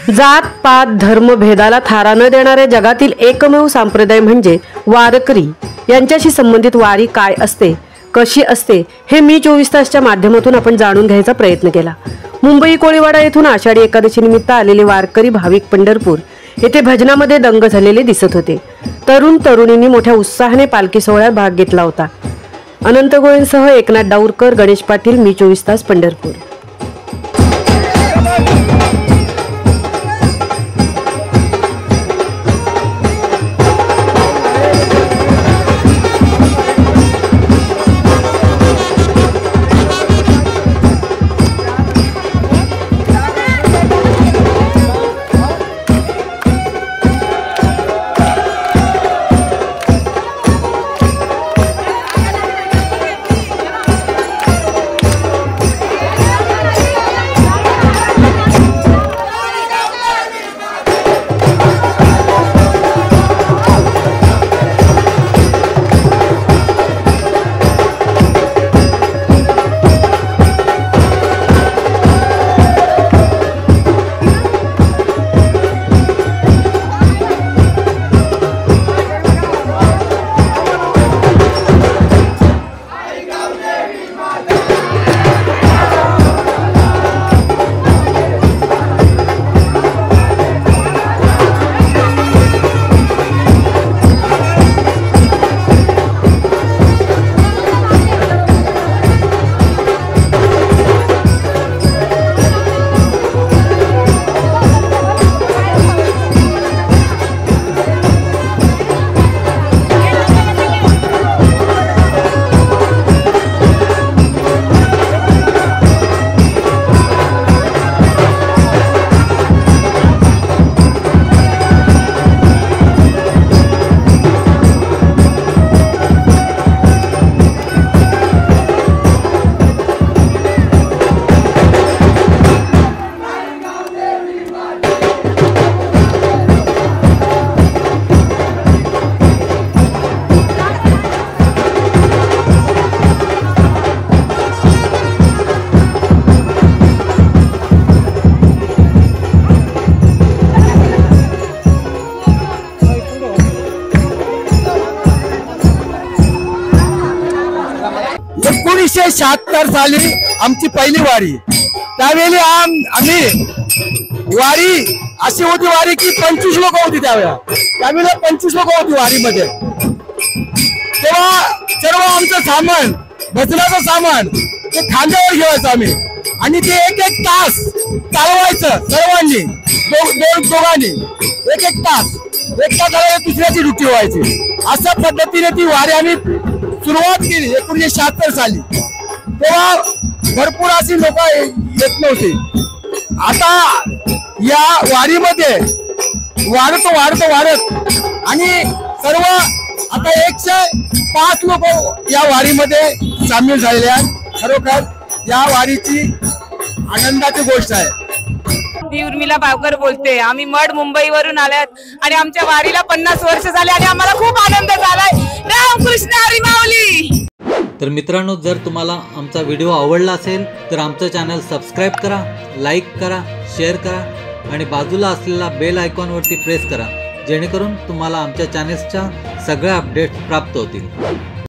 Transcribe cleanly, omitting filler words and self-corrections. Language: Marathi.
जात पात धर्म भेदाला थारा न देणाऱ्या जगातील एकमेव संप्रदाय म्हणजे वारकरी यांच्याशी संबंधित वारी काय असते, कशी असते हे मी 24 तासच्या माध्यमातून आपण जाणून घ्यायचा प्रयत्न केला। मुंबई कोळीवाडा येथून आषाढी एकादशी निमित्त आलेले वारकरी भाविक पंढरपूर येथे भजनामध्ये दंग झालेले दिसत होते। तरुण तरुणींनी मोठ्या उत्साहाने पालखी सोहळ्यात भाग घेतला होता। अनंत गोयंसह एकनाथ डाऊरकर, गणेश पाटील, मी 24 तास पंढरपूर। एकोणीसशे 76 साली आमची पहिली वारी। त्यावेळी आम्ही वारी अशी होती वारी की 25 लोक होती त्यावेळेला 25 लोक होती वारीमध्ये। तेव्हा सर्व आमचं सामान, भजनाचं सामान ते खांद्यावर घ्यायचं आम्ही आणि ते एक तास चालवायचं सर्वांनी, दोघांनी एक तास झाला दुसऱ्याची ड्युटी व्हायची। अशा पद्धतीने ती वारी आम्ही सुरुवात केली 1976 साली। तेव्हा भरपूर अशी लोक येत नव्हती। आता या वारीमध्ये वाढत आणि सर्व आता 105 लोक या वारीमध्ये सामील झालेले आहेत। खरोखर या वारीची आनंदाची गोष्ट आहे। मी उर्मिला बावकर बोलते। आम्ही मड मुंबईवरून आल्यात आणि आमच्या वारीला 50 वर्ष झाले आणि आम्हाला खूप आनंद झालाय। रामकृष्ण हरी माऊली। तर मित्रांनो, जर तुम्हाला आमचा व्हिडिओ आवडला असेल तर आमचं चॅनल सबस्क्राइब करा, लाईक करा, शेअर करा आणि बाजूला असलेला बेल आयकॉनवरती प्रेस करा, जेणेकरून तुम्हाला आमच्या चॅनल्सच्या सगळ्या अपडेट्स प्राप्त होतील।